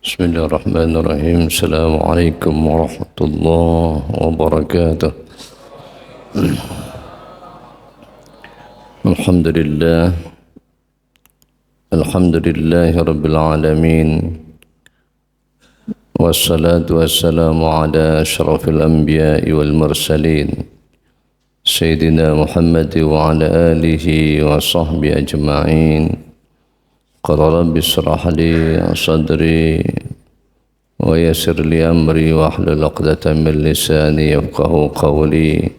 Bismillahirrahmanirrahim. Assalamualaikum warahmatullahi wabarakatuh. Alhamdulillah. Alhamdulillahi rabbil alamin. Wassalatu wassalamu ala asyrafil anbiya'i wal mursalin Sayyidina Muhammad wa ala alihi wa sahbihi ajma'in. Qala rabbi shrah li sadri wa yassir li amri wa hlul 'uqdatam min lisani yafqahu qawli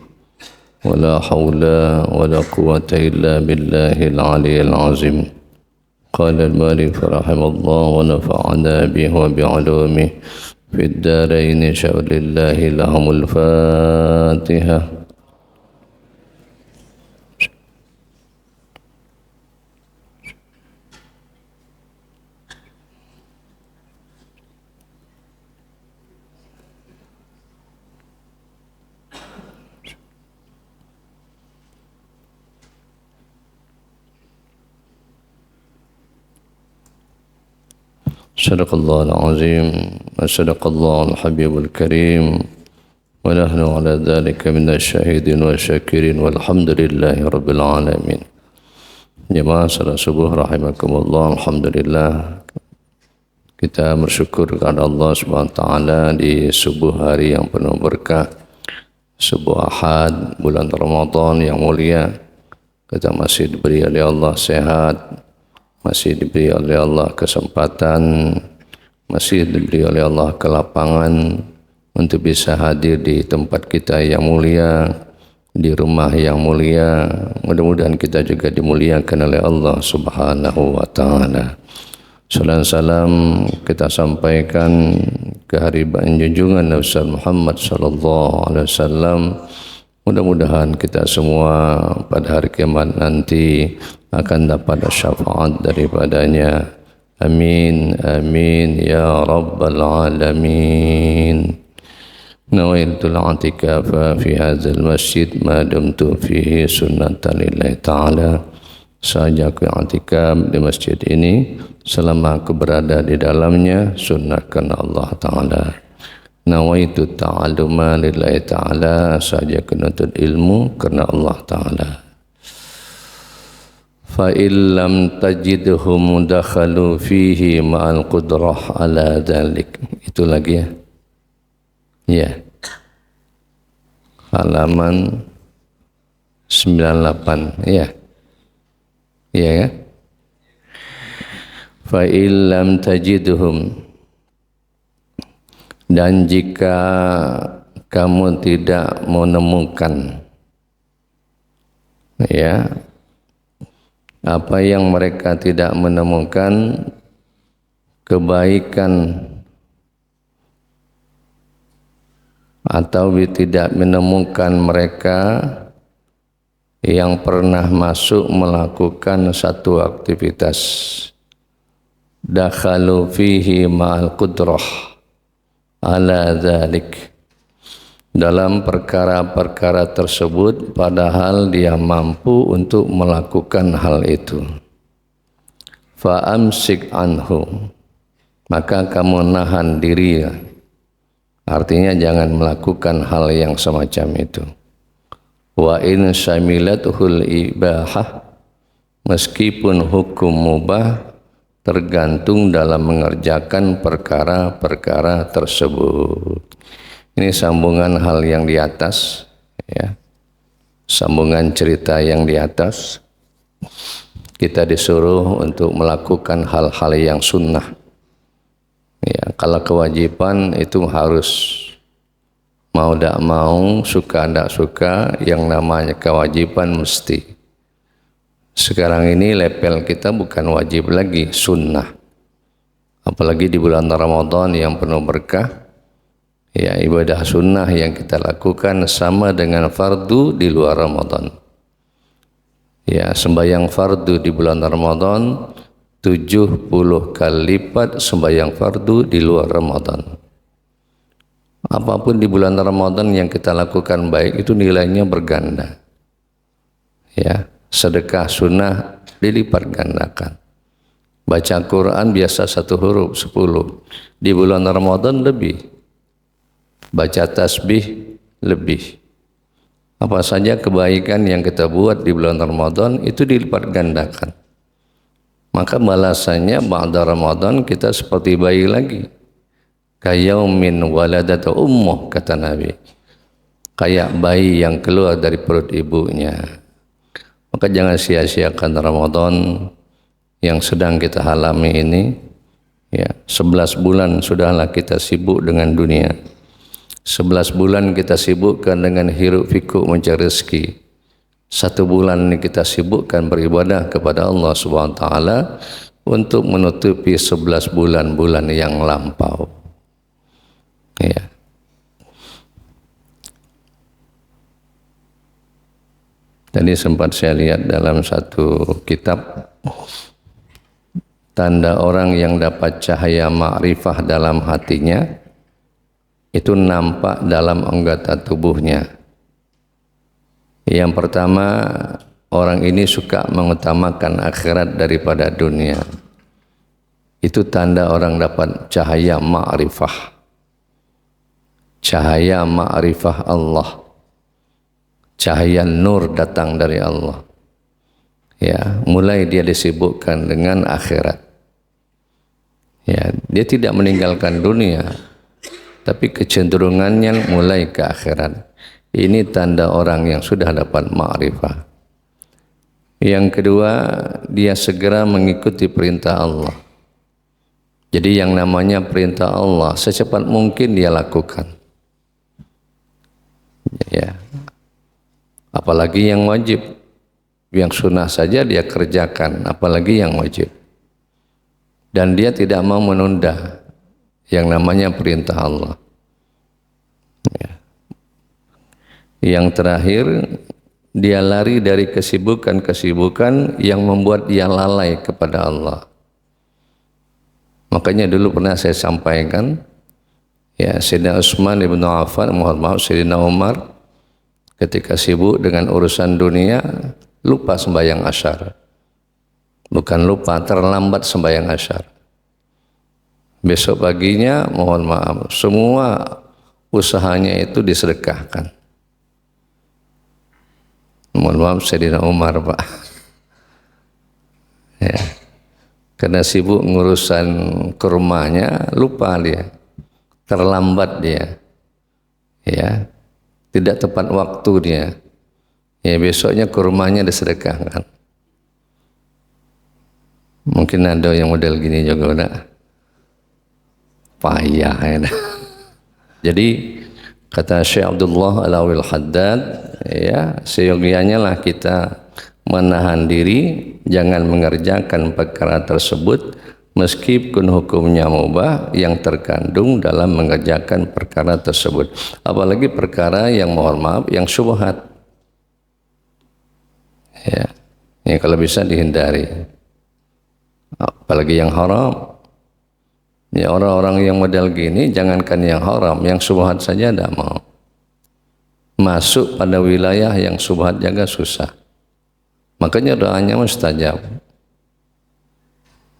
wa la hawla wa la quwwata illa billahil 'aliyyil 'azim. Qala al-mu'allif rahimallahu wa nafa'ana bihi wa bi'ulumihi fid dharain sya'lillahi lahumul Fatihah. Sadaqallahul azim wa sadaqallahul habibul karim wa nahnu ala dhalika minasy syahidin wa syakirin walhamdulillahi rabbil alamin. Jemaah salat subuh rahimakumullah. Alhamdulillah kita bersyukur kepada Allah Subhanahu wa taala di subuh hari yang penuh berkah, subuh Ahad bulan Ramadan yang mulia. Kita masih diberi oleh Allah sehat, masih diberi oleh Allah kesempatan, masih diberi oleh Allah kelapangan untuk bisa hadir di tempat kita yang mulia, di rumah yang mulia. Mudah-mudahan kita juga dimuliakan oleh Allah Subhanahu wa taala. Salam kita sampaikan ke hariban junjungan Nabi Muhammad sallallahu alaihi wasallam. Mudah-mudahan kita semua pada hari kiamat nanti akan dapat syafaat daripadanya. Amin, amin, ya rabbal alamin. Nawaitul i'tikafa fi hadzal masjid ma dumtu fihi sunnatan lillahi ta'ala. Saya i'tikaf di masjid ini selama aku berada di dalamnya sunnah karena Allah Ta'ala. Nawaitu ta'alluma lillahi ta'ala, saja menuntut ilmu karena Allah Ta'ala. Fa illam tajidhum dakhalu fihi ma'al qudrah ala dhalik. Itu lagi ya. Ya. Halaman 98 ya. Iya ya. Fa illam tajidhum, dan jika kamu tidak menemukan ya apa yang mereka tidak menemukan, kebaikan atau tidak menemukan mereka yang pernah masuk melakukan satu aktivitas, dakhalu fihi ma'al qudrah ala dzalik, dalam perkara-perkara tersebut padahal dia mampu untuk melakukan hal itu. Fa amsik anhu, maka kamu nahan diri, artinya jangan melakukan hal yang semacam itu. Wa in syamilatuhul ibahah, meskipun hukum mubah tergantung dalam mengerjakan perkara-perkara tersebut. Ini sambungan hal yang di atas ya. Sambungan cerita yang di atas. Kita disuruh untuk melakukan hal-hal yang sunnah. Ya, kalau kewajiban itu harus mau tidak mau, suka tidak suka, yang namanya kewajiban mesti. Sekarang ini level kita bukan wajib lagi, sunnah. Apalagi di bulan Ramadan yang penuh berkah. Ya, ibadah sunnah yang kita lakukan sama dengan fardu di luar Ramadan. Ya, sembahyang fardu di bulan Ramadan 70 kali lipat sembahyang fardu di luar Ramadan. Apapun di bulan Ramadan yang kita lakukan baik itu nilainya berganda. Ya, sedekah sunnah dilipat gandakan. Baca Quran biasa 1 huruf 10. Di bulan Ramadan lebih. Baca tasbih lebih. Apa saja kebaikan yang kita buat di bulan Ramadan itu dilipat gandakan. Maka balasannya ba'da Ramadan kita seperti bayi lagi. Kayaumin waladatu ummuh, kata Nabi. Kayak bayi yang keluar dari perut ibunya. Maka jangan sia-siakan Ramadan yang sedang kita alami ini. Ya, 11 bulan sudahlah kita sibuk dengan dunia. 11 bulan kita sibukkan dengan hiruk pikuk mencari rezeki. 1 bulan ini kita sibukkan beribadah kepada Allah Subhanahu wa taala untuk menutupi 11 bulan-bulan yang lampau. Ya. Tadi sempat saya lihat dalam satu kitab, tanda orang yang dapat cahaya ma'rifah dalam hatinya itu nampak dalam anggota tubuhnya. Yang pertama, orang ini suka mengutamakan akhirat daripada dunia. Itu tanda orang dapat cahaya ma'rifah. Cahaya ma'rifah Allah. Cahaya nur datang dari Allah. Ya, mulai dia disibukkan dengan akhirat. Ya, dia tidak meninggalkan dunia, tapi kecenderungannya mulai ke akhirat. Ini tanda orang yang sudah dapat ma'rifah. Yang kedua, dia segera mengikuti perintah Allah. Jadi yang namanya perintah Allah secepat mungkin dia lakukan. Ya. Apalagi yang wajib. Yang sunnah saja dia kerjakan, apalagi yang wajib. Dan dia tidak mau menunda yang namanya perintah Allah. Ya. Yang terakhir, dia lari dari kesibukan-kesibukan yang membuat dia lalai kepada Allah. Makanya dulu pernah saya sampaikan, ya, Sayyidina Utsman ibn Affan, mohon maaf, Sayyidina Umar, ketika sibuk dengan urusan dunia, lupa sembahyang asyar. Bukan lupa, terlambat sembahyang asyar. Besok paginya, mohon maaf, semua usahanya itu disedekahkan. Mohon maaf, Sayyidina Umar, Pak. Ya. Karena sibuk ngurusan kurmanya, lupa dia. Terlambat dia. Ya. Tidak tepat waktu dia. Ya, besoknya kurmanya disedekahkan. Mungkin ada yang model gini juga udah payah ya. Jadi kata Syekh Abdullah Alawil Haddad, ya, seyogianya lah kita menahan diri, jangan mengerjakan perkara tersebut meskipun hukumnya mubah yang terkandung dalam mengerjakan perkara tersebut. Apalagi perkara yang, mohon maaf, yang syubhat. Ya, ini kalau bisa dihindari. Apalagi yang haram. Ya, orang-orang yang model gini, jangankan yang haram, yang syubhat saja tidak mau. Masuk pada wilayah yang syubhat juga susah. Makanya doanya mustajab.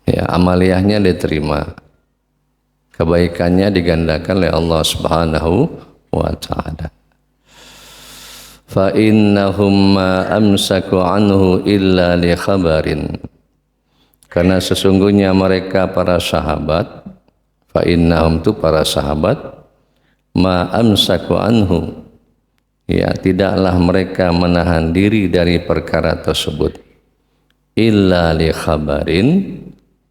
Ya, amaliyahnya diterima. Kebaikannya digandakan oleh Allah Subhanahu wa taala. Fa innahum ma amsaku anhu illa li khabarin. Karena sesungguhnya mereka para sahabat, fa innahum tu para sahabat, ma amsaku anhu, ya, tidaklah mereka menahan diri dari perkara tersebut illa li khabarin,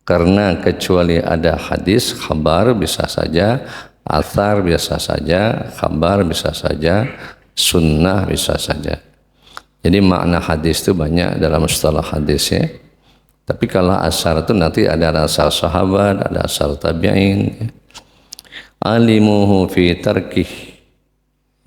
karena kecuali ada hadis. Khabar bisa saja, athar bisa saja, khabar bisa saja, sunnah bisa saja. Jadi makna hadis itu banyak dalam istilah hadis, ya. Tapi kalau asar itu nanti ada asar sahabat, ada asar tabi'in, ya. Alimuhu fi tarkih,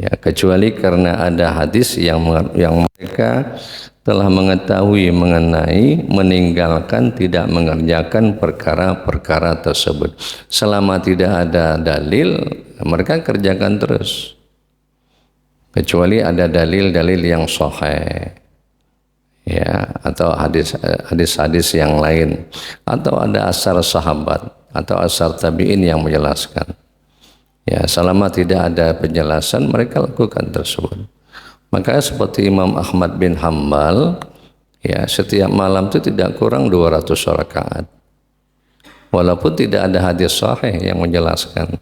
ya, kecuali karena ada hadis yang mereka telah mengetahui mengenai meninggalkan, tidak mengerjakan perkara-perkara tersebut. Selama tidak ada dalil, mereka kerjakan terus. Kecuali ada dalil-dalil yang sahih. ya, atau hadis-hadis yang lain, atau ada asar sahabat atau asar tabi'in yang menjelaskan. Ya, selama tidak ada penjelasan, mereka lakukan tersebut. Makanya seperti Imam Ahmad bin Hambal, ya, setiap malam itu tidak kurang 200 rakaat. Walaupun tidak ada hadis sahih yang menjelaskan.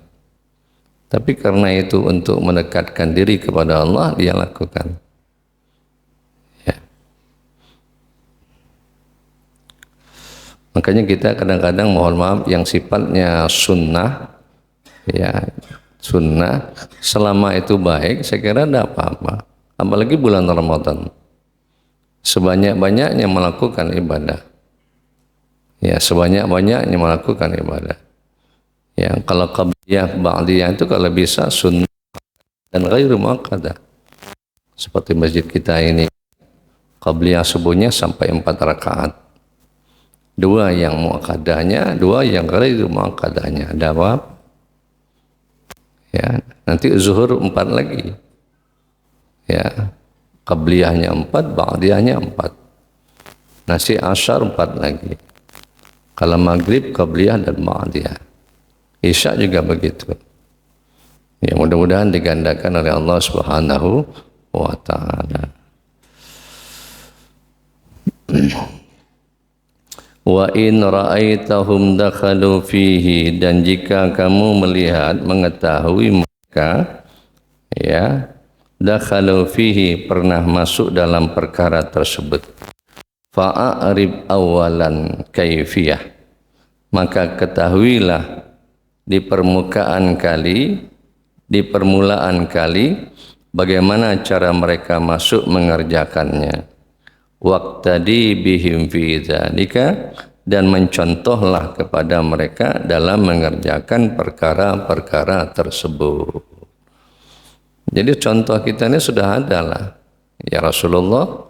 Tapi karena itu untuk mendekatkan diri kepada Allah, dia lakukan. Ya. Makanya kita kadang-kadang mohon maaf yang sifatnya sunnah, ya, sunnah, selama itu baik, saya kira tidak apa-apa. Apalagi bulan Ramadan, sebanyak-banyaknya melakukan ibadah, ya, sebanyak-banyaknya melakukan ibadah. Ya, kalau qabliyah ba'diyah itu kalau bisa sunnah dan ghairu muakkadah. Seperti masjid kita ini, qabliyah subuhnya sampai 4 rakaat. 2 yang muakkadahnya, 2 yang ghairu muakkadahnya. Ada apa? Ya, nanti zuhur 4 lagi. Ya, qabliyahnya 4, ba'diyahnya 4. Nasi asyar 4 lagi. Kalau maghrib qabliyah dan ba'diyah. Isya juga begitu. Ya, mudah-mudahan digandakan oleh Allah Subhanahu wa taala. Wa in ra'aitahum dakhalu fihi, dan jika kamu melihat mengetahui mereka, ya, dakhalu fihi, pernah masuk dalam perkara tersebut, fa'arib awalan kaifiyah, maka ketahuilah di permulaan bagaimana cara mereka masuk mengerjakannya. Waqtadi bihim fi dzalika, dan mencontohlah kepada mereka dalam mengerjakan perkara-perkara tersebut. Jadi contoh kita ini sudah ada lah. Ya Rasulullah,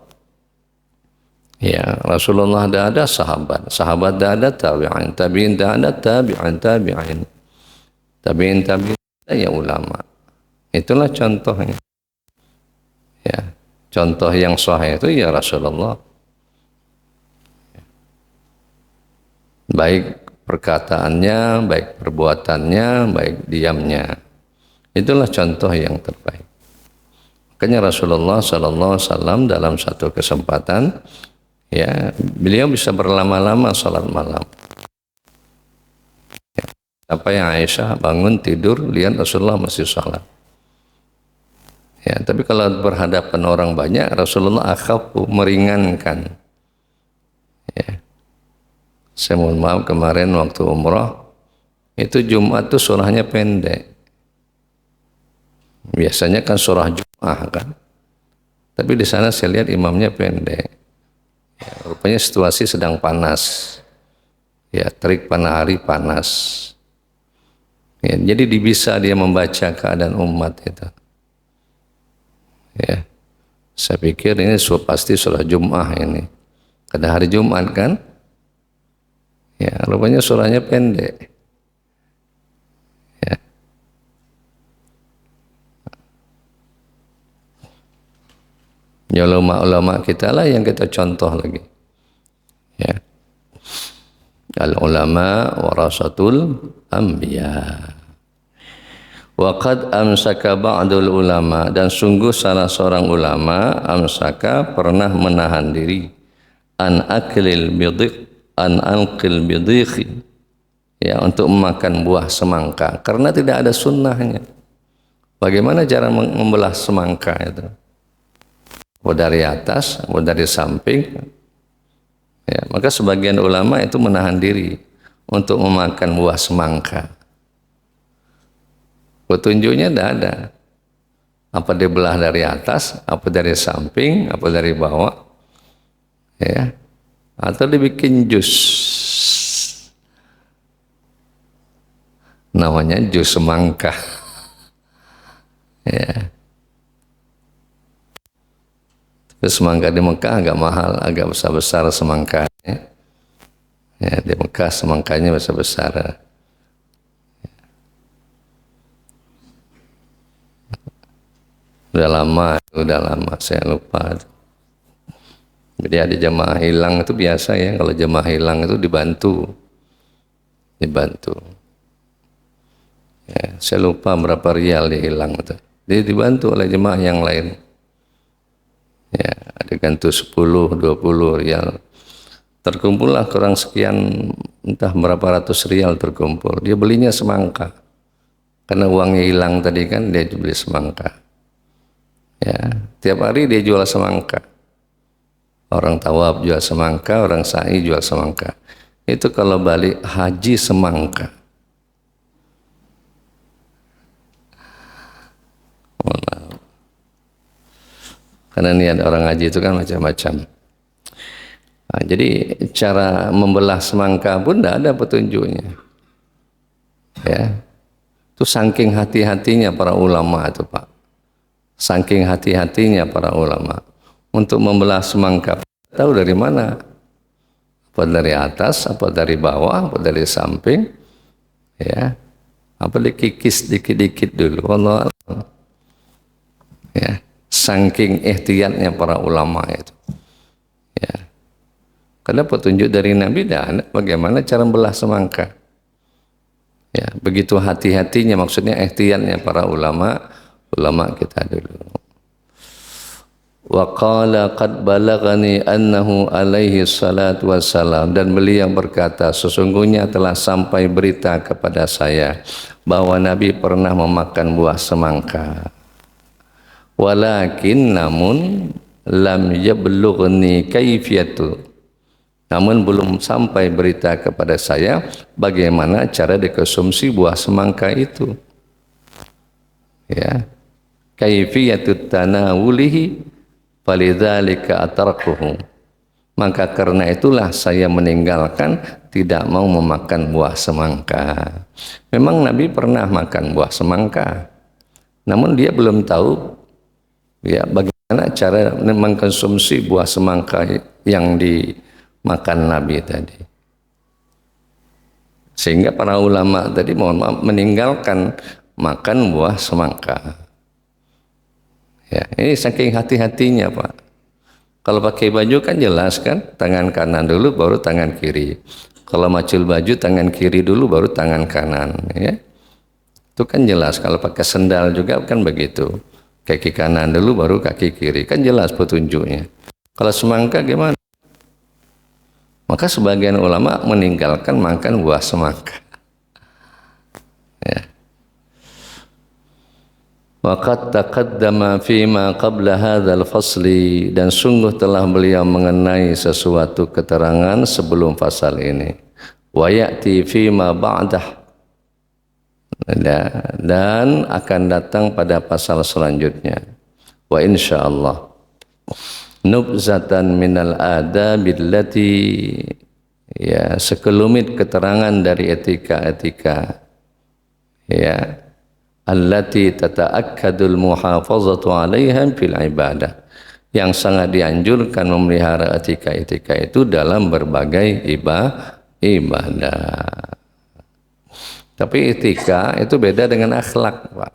ya Rasulullah ada sahabat ada tabi'in, tabi'in ada tabi'in, tabi'in ya ulama. Itulah contohnya. Ya, contoh yang sahih itu ya Rasulullah. Baik perkataannya, baik perbuatannya, baik diamnya. Itulah contoh yang terbaik. Makanya Rasulullah sallallahu alaihi wasallam dalam satu kesempatan, ya, beliau bisa berlama-lama salat malam. Sampai Aisyah bangun tidur lihat Rasulullah masih salat. Ya, tapi kalau berhadapan orang banyak, Rasulullah akhafu, meringankan. Ya. Saya mohon maaf, kemarin waktu umrah itu Jumat itu surahnya pendek. Biasanya kan surah Jumat kan. Tapi di sana saya lihat imamnya pendek. Ya, rupanya situasi sedang panas. Ya, terik hari panas. Ya, jadi bisa dia membaca keadaan umat itu. Ya, saya pikir ini pasti surah Jum'ah ini. Karena hari Jumat kan. Ya, rupanya surahnya pendek. Ya. Ya, ulama-ulama kita lah yang kita contoh lagi. Ya. Al-ulama warasatul anbiya. Wa qad amsaka ba'dul ulama, dan sungguh salah seorang ulama amsaka pernah menahan diri an aklil bidhiq, ya, untuk memakan buah semangka karena tidak ada sunnahnya. Bagaimana cara membelah semangka itu? Mau dari atas, mau dari samping. Ya, maka sebagian ulama itu menahan diri untuk memakan buah semangka. Petunjuknya tidak ada. Apa dibelah dari atas, apa dari samping, apa dari bawah, ya, atau dibikin jus. Namanya jus semangka. Ya. Terus semangka di Mekah agak mahal, agak besar-besar semangkanya. Ya, di Mekah semangkanya besar-besar. Udah lama saya lupa. Jadi ada jamaah hilang itu biasa ya, kalau jamaah hilang itu dibantu. Ya, saya lupa berapa rial dia hilang itu. Dia dibantu oleh jemaah yang lain. Ya, ada gantu 10, 20 rial. Terkumpullah kurang sekian, entah berapa ratus rial terkumpul. Dia belinya semangka. Karena uangnya hilang tadi kan, dia beli semangka. Ya, tiap hari dia jual semangka. Orang tawaf jual semangka, orang sa'i jual semangka. Itu kalau balik haji semangka. Karena niat orang haji itu kan macam-macam. Nah, jadi cara membelah semangka pun tidak ada petunjuknya. Ya, itu saking hati-hatinya para ulama itu Pak. Saking hati-hatinya para ulama untuk membelah semangka. Tahu dari mana? Apa dari atas, apa dari bawah, apa dari samping? Ya, apa dikikis dikit-dikit dulu. Allah. Ya, saking ihtiyatnya para ulama itu. Ya. Karena petunjuk dari Nabi dan bagaimana cara membelah semangka. Ya, begitu hati-hatinya, maksudnya ihtiyatnya para ulama kita dulu. Wa qala qad balagani annahu alaihi salatu wassalam, dan beliau berkata sesungguhnya telah sampai berita kepada saya bahwa Nabi pernah memakan buah semangka. Walakin namun lam yablughni kaifiyatu, namun belum sampai berita kepada saya bagaimana cara dikonsumsi buah semangka itu. Ya, kaifiyatut tanawulihi falidzalika atarkuhu, maka karena itulah saya meninggalkan, tidak mau memakan buah semangka. Memang Nabi pernah makan buah semangka, namun dia belum tahu ya bagaimana cara mengkonsumsi buah semangka yang dimakan Nabi tadi. Sehingga para ulama tadi mohon maaf meninggalkan makan buah semangka. Ya, ini saking hati-hatinya Pak. Kalau pakai baju kan jelas kan, tangan kanan dulu baru tangan kiri. Kalau macul baju tangan kiri dulu baru tangan kanan, ya. Itu kan jelas. Kalau pakai sendal juga kan begitu. Kaki kanan dulu baru kaki kiri, kan jelas petunjuknya. Kalau semangka gimana? Maka sebagian ulama meninggalkan makan buah semangka. Ya. Waqad taqaddama fima qabla hadzal fasli, dan sungguh telah beliau mengenai sesuatu keterangan sebelum fasal ini. Wa ya'ti fima ba'dah, dan akan datang pada pasal selanjutnya. Wa insyaallah nubzatan minal adabil lati, ya, sekelumit keterangan dari etika-etika, ya, allati tata'akkadul muhafazatu 'alaiha fil ibadah, yang sangat dianjurkan memelihara etika-etika itu dalam berbagai ibadah. Tapi etika itu beda dengan akhlak, Pak.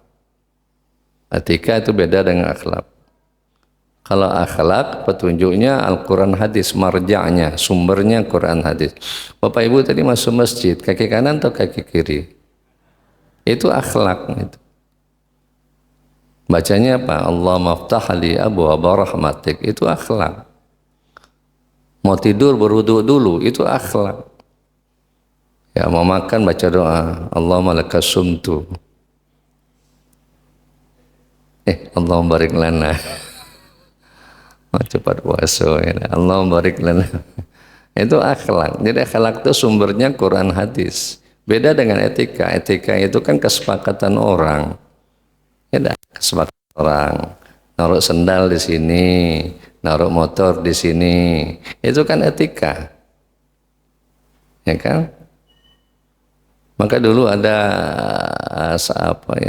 Etika itu beda dengan akhlak. Kalau akhlak petunjuknya Al-Quran hadis, marja'nya, sumbernya Quran hadis. Bapak Ibu tadi masuk masjid, kaki kanan atau kaki kiri? Itu akhlak itu. Bacanya apa? Allah maftahli abwaaba rahmatik, itu akhlak. Mau tidur berwudu dulu, itu akhlak. Ya, mau makan baca doa, Allahumma lakas sumtu. Allahumma barik lana. Mau cepat puasa, ya. Allahumma barik lana. Itu akhlak. Jadi akhlak itu sumbernya Quran hadis. Beda dengan etika. Etika itu kan kesepakatan orang. Ya, kesepakatan orang. Naruh sendal di sini, naruh motor di sini. Itu kan etika. Ya kan? Maka dulu ada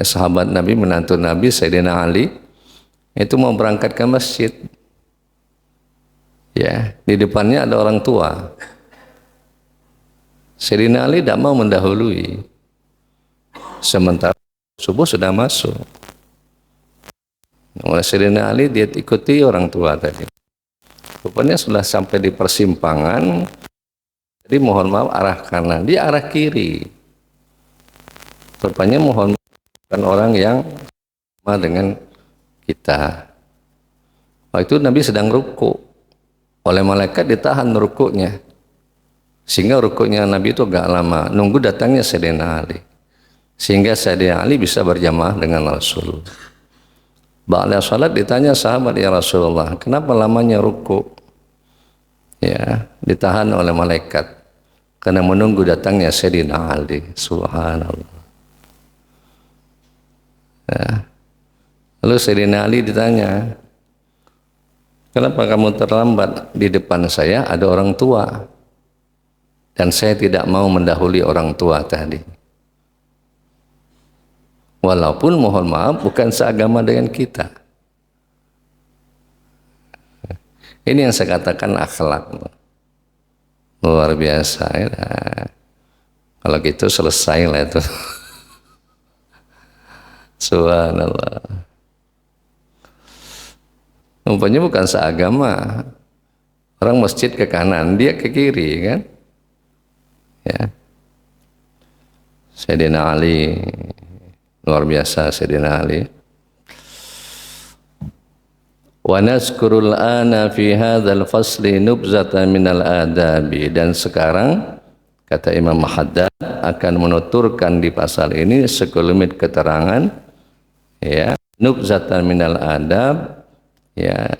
sahabat Nabi, menantu Nabi Sayyidina Ali, itu mau berangkat ke masjid. Ya, di depannya ada orang tua. Sayyidina Ali tidak mau mendahului. Sementara subuh sudah masuk. Oleh Sayyidina Ali dia ikuti orang tua tadi. Rupanya sudah sampai di persimpangan, jadi mohon maaf arah kanan, dia arah kiri. Rupanya mohon maaf bukan orang yang sama dengan kita. Waktu itu Nabi sedang ruku, oleh malaikat ditahan rukuknya, sehingga rukuknya Nabi itu agak lama, nunggu datangnya Sayyidina Ali, sehingga Sayyidina Ali bisa berjamaah dengan Rasul. Ba'da salat ditanya sahabat, ya Rasulullah, kenapa lamanya ruku? Ya, ditahan oleh malaikat karena menunggu datangnya Sayyidina Ali. Subhanallah. Ya. Lalu Sayyidina Ali ditanya, kenapa kamu terlambat? Di depan saya ada orang tua dan saya tidak mau mendahului orang tua tadi. Walaupun mohon maaf bukan seagama dengan kita. Ini yang saya katakan akhlak. Luar biasa ya. Kalau gitu selesai lah itu. Subhanallah. Umpamanya bukan seagama. Orang masjid ke kanan, dia ke kiri kan. Ya. Sayyidina Ali, luar biasa Sayyidina Ali. Wa nazkurul ana fi hadzal fasli nubzatan minal adabi, dan sekarang kata Imam Haddad akan menuturkan di pasal ini sekelumit keterangan, ya, nubzatan minal adab, ya,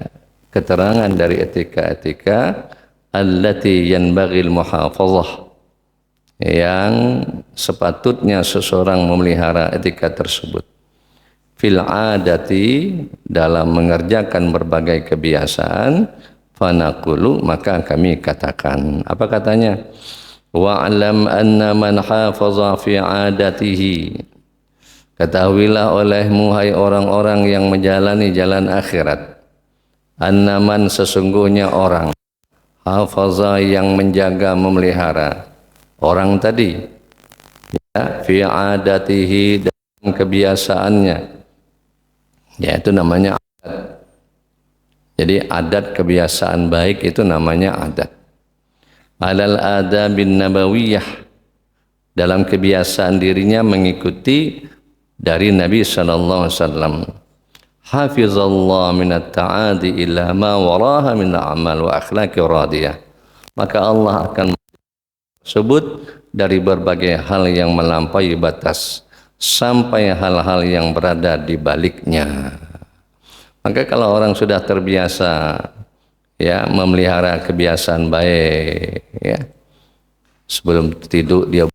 keterangan dari etika-etika allati yanbaghil muhafazah, yang sepatutnya seseorang memelihara etika tersebut. Fil adati, dalam mengerjakan berbagai kebiasaan, fanaqulu, maka kami katakan, apa katanya? Wa'lam anna man hafaza fi adatihi, ketahuilah olehmu hai orang-orang yang menjalani jalan akhirat, anna man, sesungguhnya orang, hafaza, yang menjaga memelihara, orang tadi, ya, fi adatihi, dalam kebiasaannya, ya, itu namanya adat. Jadi adat kebiasaan baik itu namanya adat. Alal adabin nabawiyah, dalam kebiasaan dirinya mengikuti dari Nabi sallallahu alaihi wasallam. Hafizallah minat ta'adi illa ma waraha min amal wa akhlaqi radiyah, maka Allah akan sebut dari berbagai hal yang melampaui batas sampai hal-hal yang berada di baliknya. Maka kalau orang sudah terbiasa, ya, memelihara kebiasaan baik, ya, sebelum tidur dia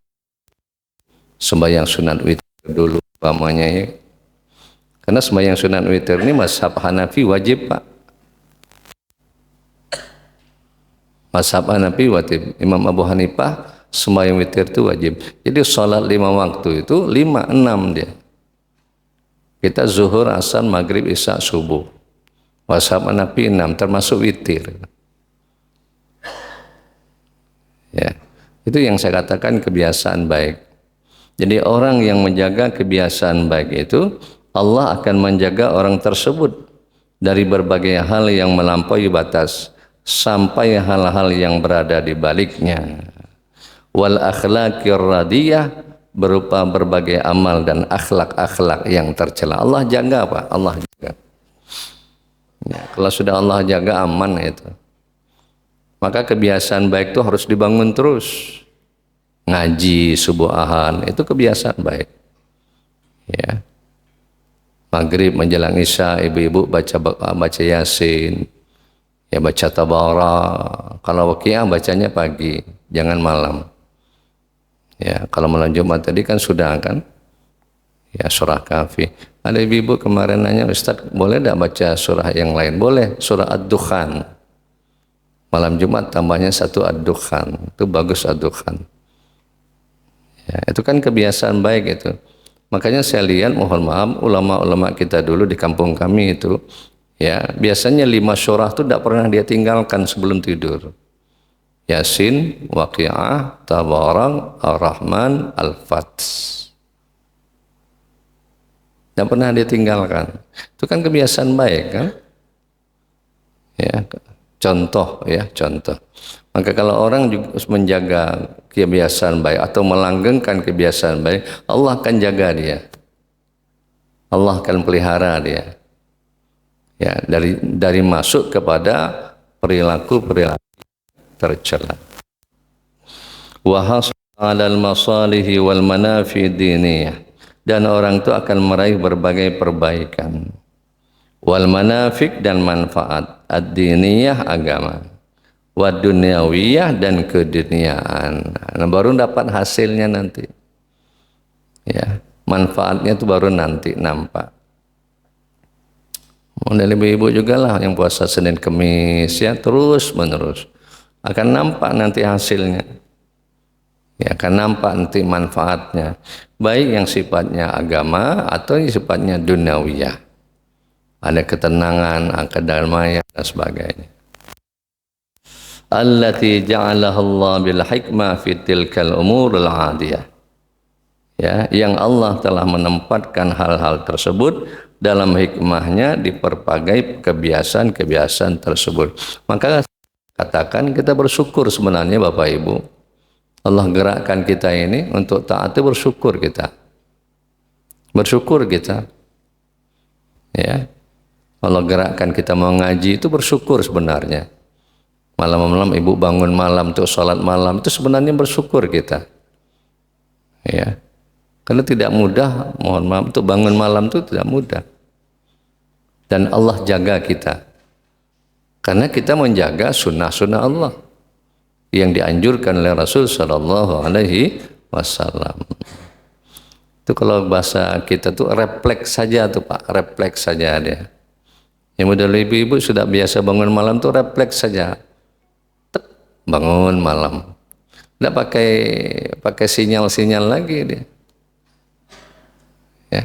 sembahyang sunat witir dulu umpamanya, ya, karena sembahyang sunat witir ini mazhab Hanafi wajib, Pak. Mazhab Hanafi wajib. Imam Abu Hanifah sembahyang witir itu wajib. Jadi sholat 5 waktu itu 5, 6 dia. Kita zuhur, asar, maghrib, isya, subuh. Mazhab Hanafi 6 termasuk witir. Ya, itu yang saya katakan kebiasaan baik. Jadi orang yang menjaga kebiasaan baik itu, Allah akan menjaga orang tersebut dari berbagai hal yang melampaui batas sampai hal-hal yang berada di baliknya. Wal akhlaqir radiyah, berupa berbagai amal dan akhlak-akhlak yang tercela. Allah jaga, Pak. Allah jaga. Ya, kalau sudah Allah jaga, aman itu. Maka kebiasaan baik itu harus dibangun terus. Ngaji subuhan itu kebiasaan baik. Ya. Maghrib menjelang isya, ibu-ibu baca Yasin, ya, baca Tabarak. Kalau Waqiah bacanya pagi, jangan malam. Ya, kalau malam Jumat tadi kan sudah kan, ya, surah Kahfi. Ada ibu-ibu kemarin nanya, Ustaz, boleh tidak baca surah yang lain? Boleh, surah Ad-Dukhan. Malam Jumat tambahnya 1 Ad-Dukhan, itu bagus Ad-Dukhan. Ya, itu kan kebiasaan baik itu. Makanya saya lihat, mohon maaf, ulama-ulama kita dulu di kampung kami itu, ya, biasanya 5 surah itu tidak pernah dia tinggalkan sebelum tidur. Yasin, Waqiah, Tabarak, Ar-Rahman, Al-Fath. Tidak pernah dia tinggalkan. Itu kan kebiasaan baik kan? Ya. Contoh ya, contoh. Maka kalau orang juga menjaga kebiasaan baik atau melanggengkan kebiasaan baik, Allah akan jaga dia. Allah akan pelihara dia. Ya, dari masuk kepada perilaku-perilaku tercela. Wa hasalal masalihi wal manafi diniyah. Dan orang itu akan meraih berbagai perbaikan. Wal manafik dan manfaat ad-diniyah agama. Wa dunyawiyah dan keduniaan. Nah, baru dapat hasilnya nanti. Ya, manfaatnya itu baru nanti nampak. Model ibu-ibu juga lah yang puasa Senin Kemis ya terus menerus akan nampak nanti hasilnya ya, akan nampak nanti manfaatnya baik yang sifatnya agama atau yang sifatnya duniawiyah, ada ketenangan, kedamaian dan sebagainya. Allati ja'alaha Allah bil hikmah fi tilkal umuril 'adiyah, ya, yang Allah telah menempatkan hal-hal tersebut dalam hikmahnya di berbagai kebiasaan-kebiasaan tersebut. Maka katakan kita bersyukur sebenarnya Bapak Ibu. Allah gerakkan kita ini untuk taat, bersyukur kita. Bersyukur kita. Ya. Allah gerakkan kita mau ngaji itu bersyukur sebenarnya. Malam-malam ibu bangun malam untuk sholat malam itu sebenarnya bersyukur kita. Ya. Karena tidak mudah, mohon maaf, untuk bangun malam itu tidak mudah. Dan Allah jaga kita. Karena kita menjaga sunnah-sunnah Allah yang dianjurkan oleh Rasul Sallallahu Alaihi Wasallam. Itu kalau bahasa kita tuh refleks saja tuh Pak, refleks saja dia. Yang model ibu-ibu sudah biasa bangun malam tuh refleks saja. Tek, bangun malam. Tidak pakai sinyal-sinyal lagi dia. Ya.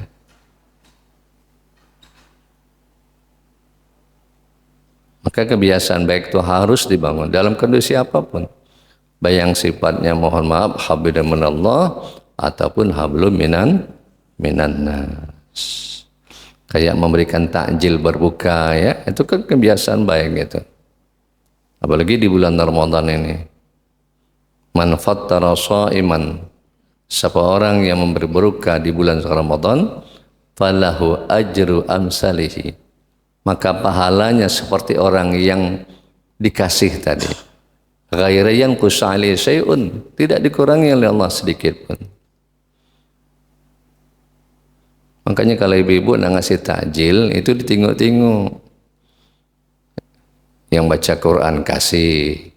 Maka kebiasaan baik itu harus dibangun dalam kondisi apapun, baik yang sifatnya mohon maaf hablum minallah ataupun hablum minan nas. Kayak memberikan takjil berbuka ya, itu kan kebiasaan baik gitu. Apalagi di bulan Ramadan ini. Man fattara sha'iman, siapa orang yang memberi berbuka di bulan Ramadan, falahu ajru amsalihi, maka pahalanya seperti orang yang dikasih tadi. Ghaira yanqus alaihi syai'un, tidak dikurangi oleh Allah sedikit pun. Makanya kalau ibu-ibu nak ngasih takjil itu ditengok-tengok. Yang baca Quran kasih,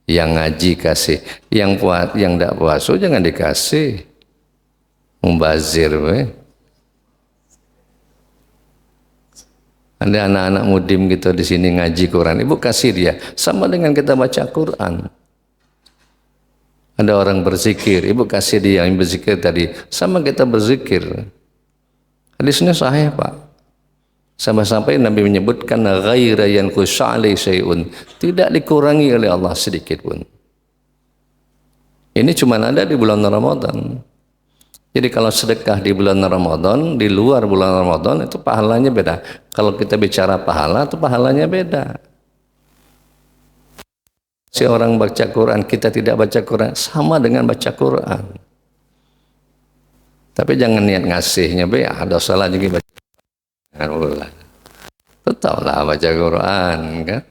yang ngaji kasih, yang tidak puasa jangan dikasih. Mubazir we. Ada anak-anak mudim gitu di sini ngaji Quran, ibu kasih dia, sama dengan kita baca Quran. Ada orang berzikir, ibu kasih dia yang berzikir tadi, sama kita berzikir. Hadisnya sahih Pak. Sampai-sampai Nabi menyebutkan ghaira yanqus alaihi syai'un, tidak dikurangi oleh Allah sedikit pun. Ini cuma ada di bulan Ramadan. Jadi kalau sedekah di bulan Ramadan, di luar bulan Ramadan itu pahalanya beda. Kalau kita bicara pahala itu pahalanya beda. Si orang baca Quran, kita tidak baca Quran, sama dengan baca Quran. Tapi jangan niat ngasihnya, ada salah juga baca. Tetaplah baca Quran kan.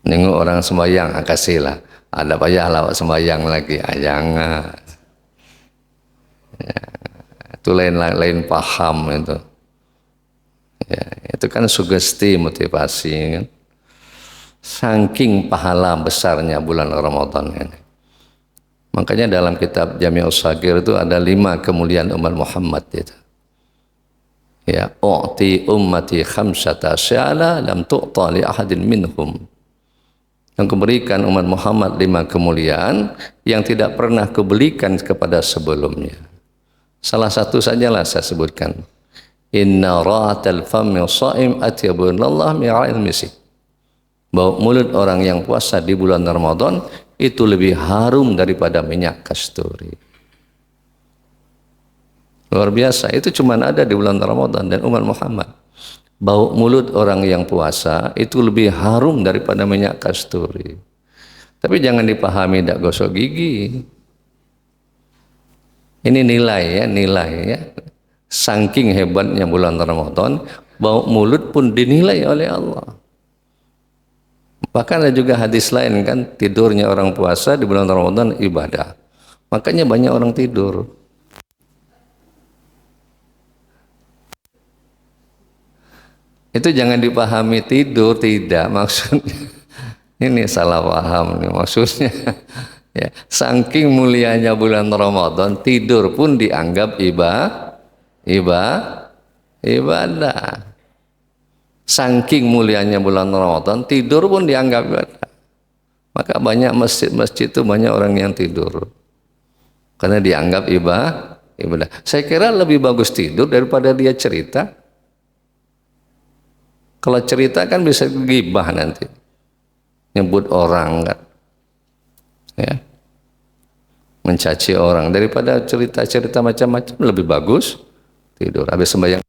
Nengok orang sembahyang, kasihlah. Ada payah lawak sembahyang lagi, jangan. Ya, itu lain paham itu. Ya, itu kan sugesti motivasi kan. Saking pahala besarnya bulan Ramadan ini. Makanya dalam kitab Jami'us Shaghir itu ada 5 kemuliaan umat Muhammad itu. Ya, u'ti ummati khamsata sya'ala lam tu'ta li ahadin minhum. Yang kuberikan umat Muhammad 5 kemuliaan yang tidak pernah kuberikan kepada sebelumnya. Salah satu sajalah saya sebutkan. Inna ra'atal fammi sha'im atyabu ilallah mi'al misik. Bau mulut orang yang puasa di bulan Ramadan itu lebih harum daripada minyak kasturi. Luar biasa, itu cuma ada di bulan Ramadan dan umat Muhammad. Bau mulut orang yang puasa itu lebih harum daripada minyak kasturi. Tapi jangan dipahami tidak gosok gigi. Ini nilai ya, nilai ya. Saking hebatnya bulan Ramadan, bau mulut pun dinilai oleh Allah. Bahkan ada juga hadis lain kan, tidurnya orang puasa di bulan Ramadan ibadah. Makanya banyak orang tidur. Itu jangan dipahami tidur, tidak maksudnya. Ini salah paham nih maksudnya. Ya, saking mulianya bulan Ramadan, tidur pun dianggap ibadah. Saking mulianya bulan Ramadan, tidur pun dianggap ibadah. Maka banyak masjid-masjid itu banyak orang yang tidur. Karena dianggap ibadah. Saya kira lebih bagus tidur daripada dia cerita. Kalau cerita kan bisa gibah nanti. Nyebut orang kan. Ya. Mencaci orang. Daripada cerita-cerita macam-macam lebih bagus tidur. Habis sembahyang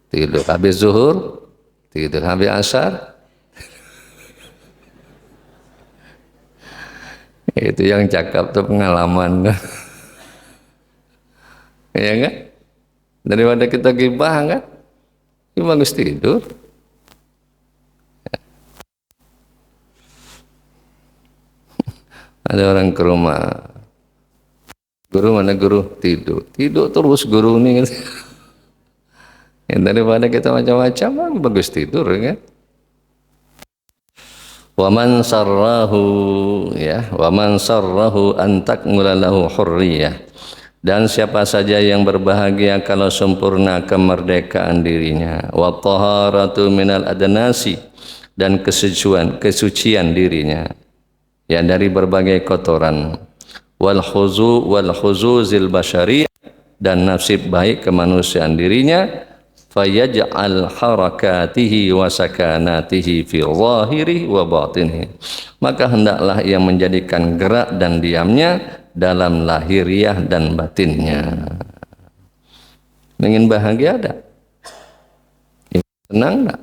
tidur. Habis zuhur tidur. Habis asar itu yang cakap tuh pengalaman. Ya kan? Daripada kita gibah kan? Ini bagus tidur. Ada orang ke rumah, guru mana guru? Tidur terus guru ini kan. Ya, daripada kita macam-macam bagus tidur kan. Waman sarrahu ya, waman sarrahu an takmula lahu hurriyah. Dan siapa saja yang berbahagia kalau sempurna kemerdekaan dirinya, wa taharatu minal adnasi, dan kesucian dirinya ya dari berbagai kotoran, wal khuzuzil basyari, dan nasib baik kemanusiaan dirinya, fayaj'al harakatihi wa sakanatihi fi zahiri wa batinihi, maka hendaklah ia menjadikan gerak dan diamnya dalam lahiriah dan batinnya. Ingin bahagia tak? Ingin senang tak?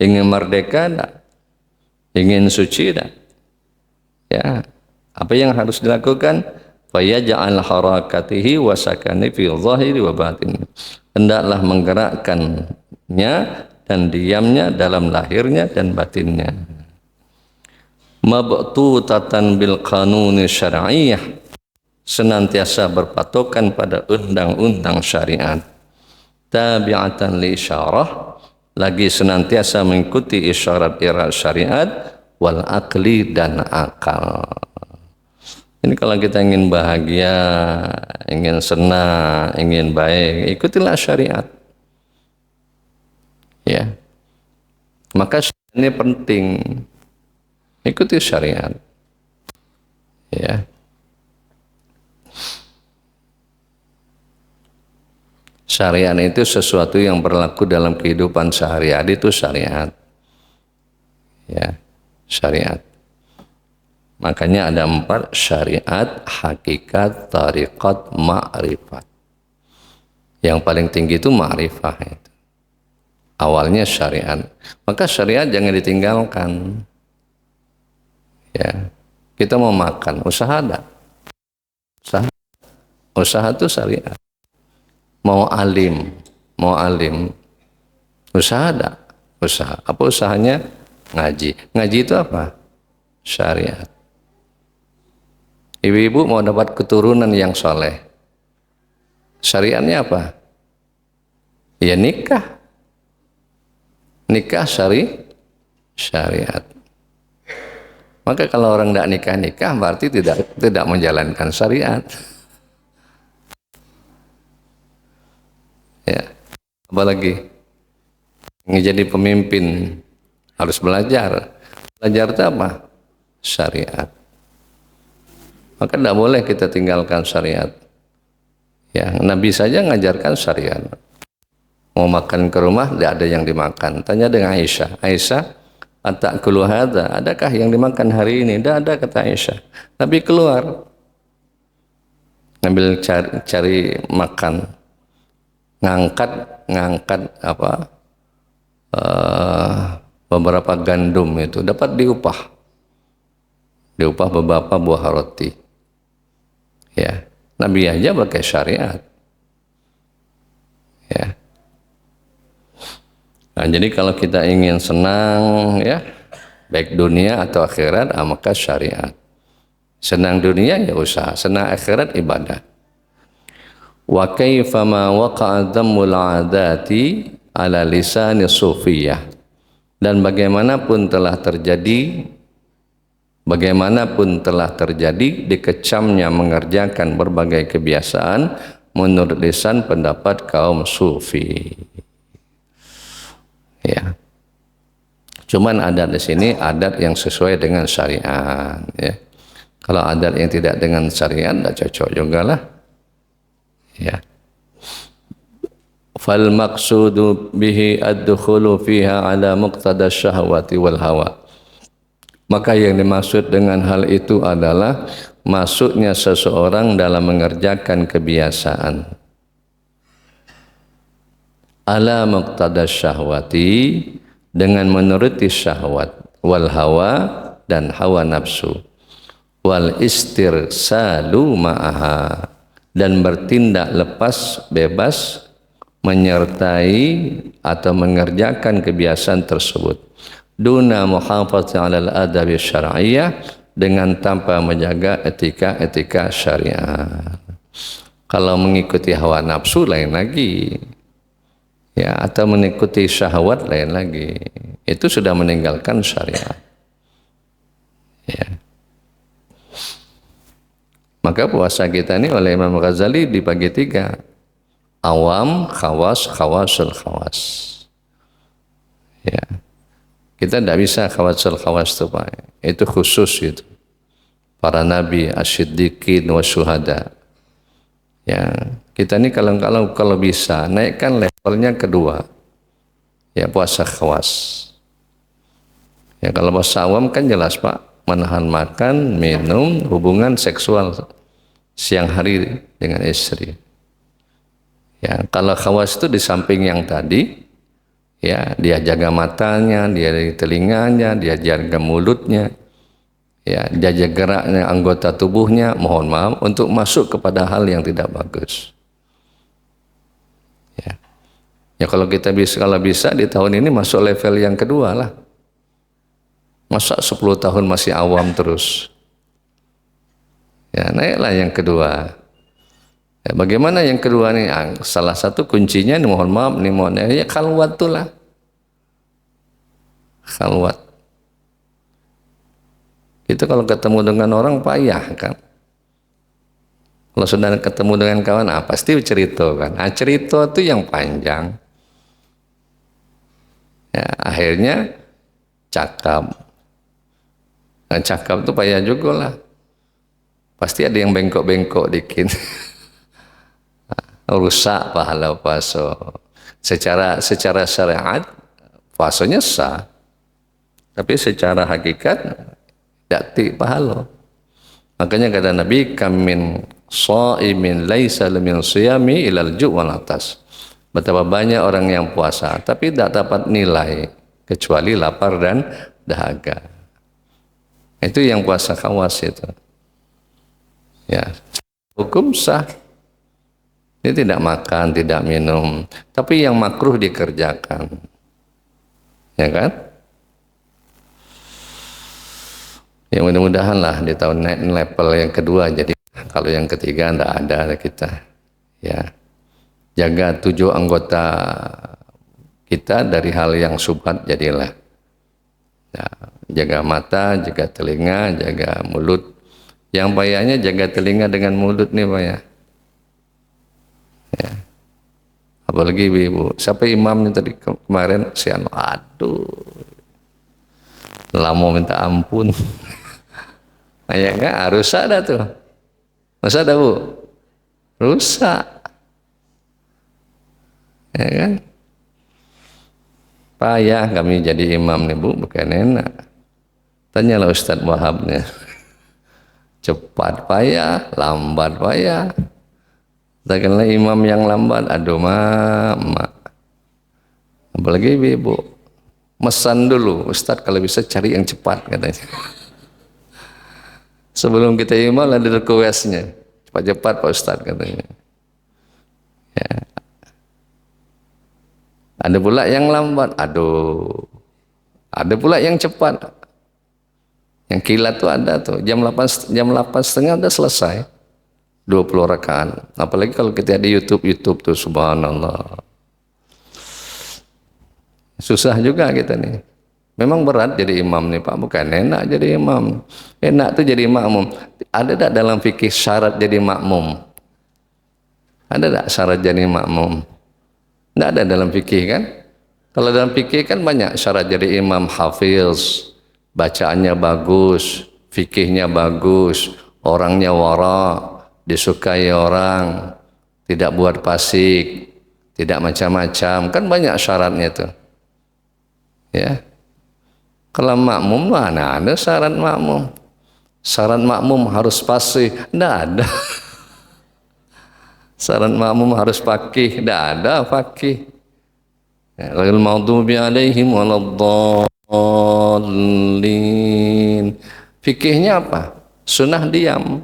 Ingin merdeka tak? Ingin suci tak? Ya, apa yang harus dilakukan? Fayaj'al harakatihi wa sakani fi zahiri wa batinihi, hendaklah menggerakkannya dan diamnya dalam lahirnya dan batinnya. Mabtutatan bil qanuni syar'iyyah, senantiasa berpatokan pada undang-undang syariat. Tabi'atan li isyarah, lagi senantiasa mengikuti isyarat-isyarat syariat, wal akli, dan akal. Ini kalau kita ingin bahagia, ingin senang, ingin baik, ikutilah syariat. Ya. Maka ini penting. Ikuti syariat. Ya. Syariat itu sesuatu yang berlaku dalam kehidupan sehari-hari, itu syariat. Ya, syariat. Makanya ada 4: syariat, hakikat, tariqat, ma'rifat. Yang paling tinggi itu ma'rifah itu. Awalnya syariat. Maka syariat jangan ditinggalkan. Ya. Kita mau makan, usaha ada. Usaha itu syariat. Mau alim, usaha ada. Usaha. Apa usahanya? Ngaji. Ngaji itu apa? Syariat. Ibu-ibu mau dapat keturunan yang soleh, syariatnya apa? Ya nikah. Nikah syariat. Maka kalau orang tidak nikah berarti tidak menjalankan syariat. Ya. Apalagi ingin jadi pemimpin harus belajar. Belajar itu apa? Syariat. Maka tidak boleh kita tinggalkan syariat. Ya, Nabi saja mengajarkan syariat. Mau makan ke rumah, tidak ada yang dimakan. Tanya dengan Aisyah. Aisyah, atakulu hadza, adakah yang dimakan hari ini? Tidak ada, kata Aisyah. Nabi keluar, ngambil cari makan, ngangkat apa? beberapa gandum itu dapat diupah beberapa buah roti. Ya, Nabi aja pakai syariat. Ya. Nah, jadi kalau kita ingin senang, ya, baik dunia atau akhirat, maka syariat. Senang dunia ya usaha, senang akhirat ibadah. Wa kaifa ma waqa'a dhammul 'adati ala lisani sufiyah. Dan bagaimanapun telah terjadi dikecamnya mengerjakan berbagai kebiasaan menurut lisan pendapat kaum sufi. Ya. Cuman adat di sini adat yang sesuai dengan syariat, ya. Kalau adat yang tidak dengan syariat tidak cocok juga lah. Ya. Fal maqsudu bihi ad-dukhulu fiha ala muqtada syahwati wal hawa. Maka yang dimaksud dengan hal itu adalah masuknya seseorang dalam mengerjakan kebiasaan ala muqtada syahwati, dengan menuruti syahwat, wal hawa, dan hawa nafsu, wal istirsalu ma'aha, dan bertindak lepas bebas menyertai atau mengerjakan kebiasaan tersebut, duna muhafazati 'alal adabi syar'iyyah, dengan tanpa menjaga etika syariat. Kalau mengikuti hawa nafsu lain lagi, ya, atau mengikuti syahwat lain lagi, itu sudah meninggalkan syariat. Ya. Maka puasa kita ini oleh Imam Ghazali dibagi 3, awam, khawas, khawasul khawas. Ya. Kita tidak bisa khawasul khawas itu, Pak. Itu khusus itu. Para nabi, asy-siddiqin wa syuhada. Ya, kita ini kalau bisa naikkan levelnya kedua, ya, puasa khawas. Ya, kalau puasa awam kan jelas, Pak, menahan makan, minum, hubungan seksual siang hari dengan istri. Ya, kalau khawas itu di samping yang tadi, ya, dia jaga matanya, dia jaga telinganya, dia jaga mulutnya, ya, jaga geraknya anggota tubuhnya, mohon maaf, untuk masuk kepada hal yang tidak bagus. Ya, ya, kalau bisa di tahun ini masuk level yang kedua lah. Masa 10 tahun masih awam terus? Ya, naiklah yang kedua. Ya, bagaimana yang kedua nih? Salah satu kuncinya, mohon maaf, ya khalwat itulah. Khalwat. Itu kalau ketemu dengan orang payah kan. Kalau sudah ketemu dengan kawan, pasti cerita kan. Cerita itu yang panjang. Ya, akhirnya cakap. Nah, cakap itu payah juga lah. Pasti ada yang bengkok-bengkok dikit. Rusak pahala puasa. Secara syariat puasanya sah. Tapi secara hakikat tidak pahala. Makanya kata Nabi, kamin shaimin laisa min siyami ilal ju' wal atas. Betapa banyak orang yang puasa tapi tidak dapat nilai kecuali lapar dan dahaga. Itu yang puasa khawas itu. Ya, hukum sah. Dia tidak makan, tidak minum, tapi yang makruh dikerjakan. Ya kan? Ya, mudah-mudahan lah di tahun level yang kedua, jadi kalau yang ketiga tidak ada kita. Ya, jaga 7 anggota kita dari hal yang syubhat jadilah. Ya, jaga mata, jaga telinga, jaga mulut. Yang payahnya jaga telinga dengan mulut nih, Pak, ya. Ya. Apalagi ibu, siapa imamnya tadi kemarin? Aduh, lama minta ampun. Nah, ya enggak, rusak dah tuh. Masa ada, Bu? Rusak. Ya kan? Payah kami jadi imam nih, Bu, bukan enak. Tanyalah Ustadz Wahabnya. Cepat payah, lambat payah. Katakanlah imam yang lambat, aduh mak. Apalagi ibu. Mesan dulu, Ustadz kalau bisa cari yang cepat katanya. Sebelum kita imam ada requestnya, cepat-cepat Pak Ustadz katanya. Ya. Ada pula yang lambat, aduh. Ada pula yang cepat. Yang kilat tuh ada tuh, jam 8:30 udah selesai. 20 rakaat. Apalagi kalau kita di YouTube tuh, subhanallah. Susah juga kita nih. Memang berat jadi imam nih Pak, bukan enak jadi imam. Enak tuh jadi makmum. Ada tak dalam fikih syarat jadi makmum? Ada tak syarat jadi makmum? Tidak ada dalam fikih kan? Kalau dalam fikih kan banyak syarat jadi imam, hafiz, bacaannya bagus, fikihnya bagus, orangnya wara, disukai orang, tidak buat fasik, tidak macam-macam, kan banyak syaratnya tuh. Ya. Kalau makmum mana ada syarat makmum? Syarat makmum harus fasih, tidak ada. Syarat makmum harus faqih, tidak ada faqih. Ghairil maghdubi alaihim waladdallin. Fikihnya apa? Sunnah diam.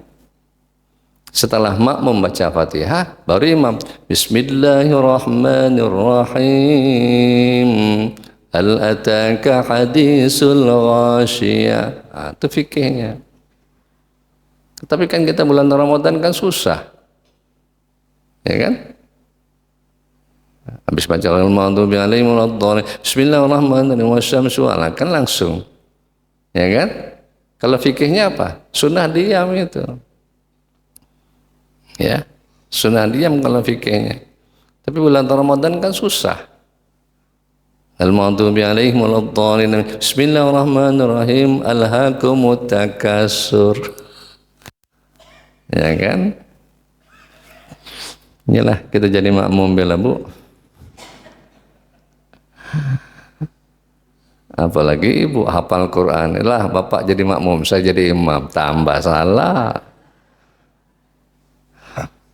Setelah makmum baca Fatihah, baru imam. Bismillahirrahmanirrahim. Hal ataka hadisul ghasyiyah. Itu fikihnya. Tapi kan kita bulan Ramadan kan susah. Ya kan? Habis baca al-maghdubi alaihim waladdallin. Bismillahirrahmanirrahim wasyamsu kan langsung. Ya kan? Kalau fikihnya apa? Sunnah diam itu. Ya. Sunnah diam kalau fikihnya. Tapi bulan Ramadan kan susah. Al-maghdubi alaihim waladdallin. Bismillahirrahmanirrahim. Alhaakumut takatsur. Ya kan? Inilah kita jadi makmum bela Bu. Apalagi ibu hafal Quran. Lah bapak jadi makmum, saya jadi imam, tambah salah.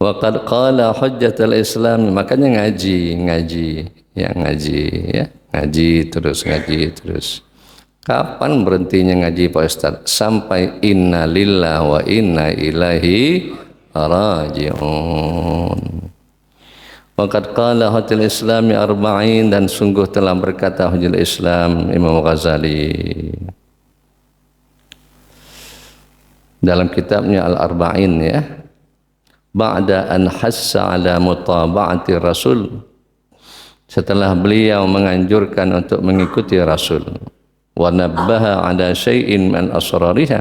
Wa qad qala hujjatul Islam, makanya ngaji ya. Ngaji terus. Kapan berhentinya ngaji Pak Ustadz? Sampai inna lillahi wa inna ilaihi raji'un. Waqad qala hujjatul Islami arba'in, dan sungguh telah berkata hujjatul Islam Imam Ghazali dalam kitabnya Al-Arba'in ya. Ba'da an hassa ala mutaba'ati Rasul, setelah beliau menganjurkan untuk mengikuti Rasul, wa nabbaha ala syai'in min asrariha,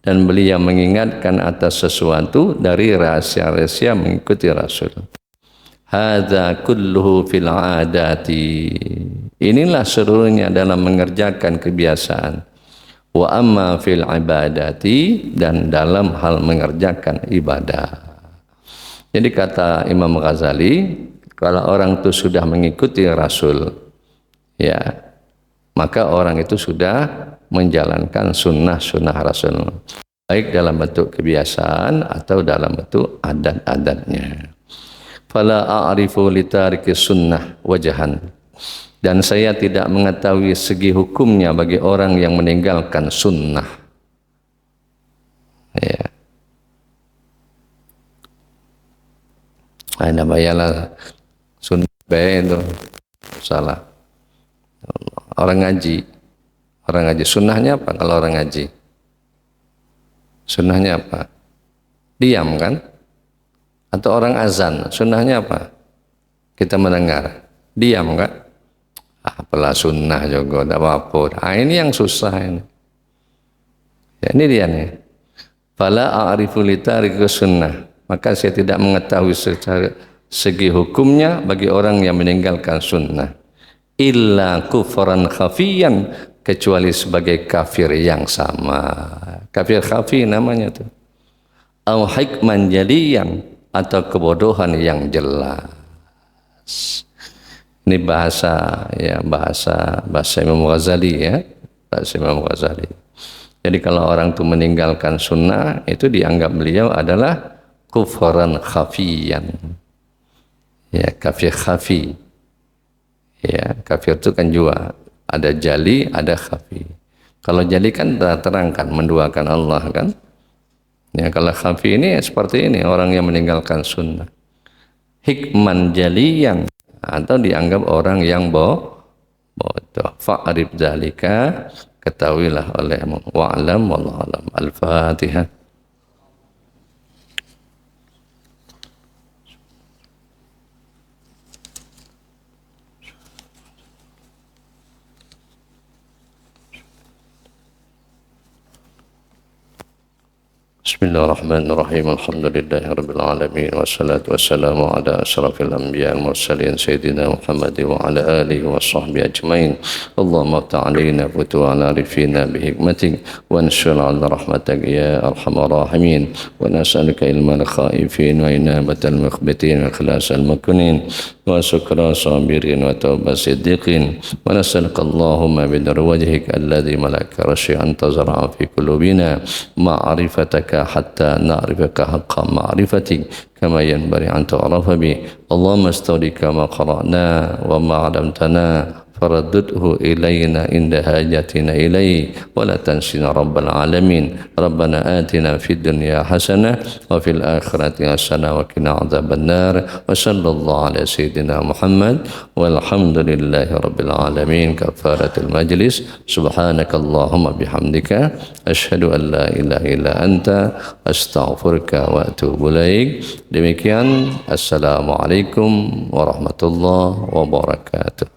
dan beliau mengingatkan atas sesuatu dari rahasia-rahasia mengikuti Rasul. Hadza kulluhu fil adati, inilah seluruhnya dalam mengerjakan kebiasaan. Wa amma fil ibadati, dan dalam hal mengerjakan ibadah. Jadi kata Imam Ghazali, kalau orang itu sudah mengikuti Rasul, ya, maka orang itu sudah menjalankan sunnah-sunnah Rasul, baik dalam bentuk kebiasaan atau dalam bentuk adat-adatnya. Fala a'rifu li tariki sunnah wajahan, dan saya tidak mengetahui segi hukumnya bagi orang yang meninggalkan sunnah. Ya. Ada bayalah sunnah itu salah. Orang ngaji sunnahnya apa? Kalau orang ngaji sunnahnya apa? Diam kan? Atau orang azan sunnahnya apa? Kita mendengar, diam kan? Apalah sunnah juga, tidak apa-apa. Ini yang susah ini. Ya, ini dia nih. Fala a'rifu li tariki sunnah, maka saya tidak mengetahui secara segi hukumnya bagi orang yang meninggalkan sunnah. Illa kufran khafiyan, kecuali sebagai kafir yang sama. Kafir khafi namanya tuh. Au hikman jaliyan, atau kebodohan yang jelas. Ini bahasa Imam Ghazali ya, bahasa Imam Ghazali. Jadi kalau orang itu meninggalkan sunnah, itu dianggap beliau adalah kufran khafiyan. Ya, kafir khafi. Ya, kafir itu kan Ada jali, ada khafi. Kalau jali kan terangkan, menduakan Allah kan. Ya, kalau khafi ini seperti ini, orang yang meninggalkan sunnah. Hikman jaliyan, atau dianggap orang yang bodoh. Fa'rif dzalika, ketahuilah olehmu. Wa'lam wallahu alam. Al-Fatihah. Bismillahirrahmanirrahim. Alhamdulillahirabbil alamin wassalatu wassalamu ala asyrafil anbiya'i wal mursalin sayyidina Muhammad wa ala alihi wa sahbihi ajmain. Allahumma ta'alina futu'ana rifina bihikmatik wa anshur 'ala rahmatik ya arhamar rahimin. Wa nas'aluka ilmal khaifin wa inabatal mukhbitin wa ikhlasal mukunin wa syukra sabirin wa tawbas siddiqin. Wa nas'aluka Allahumma bidar wajhik alladhi malaka rashi anta zara'a fi qulubina ma'rifataka حتى نعرفك حق معرفتك كما ينبغي أن تعرف به. اللهم استودعك ما قرأنا وما علمتنا فردده إلينا عند حاجتنا إليه ولا تنسنا رب العالمين. ربنا آتنا في الدنيا حسنة وفي الآخرة حسنة وقنا عذاب النار. وصلى الله على سيدنا محمد والحمد لله رب العالمين. كفارة المجلس. سبحانك اللهم بحمدك أشهد أن لا إله إلا أنت أستغفرك وأتوب إليك. Demikian, assalamualaikum warahmatullahi wabarakatuh.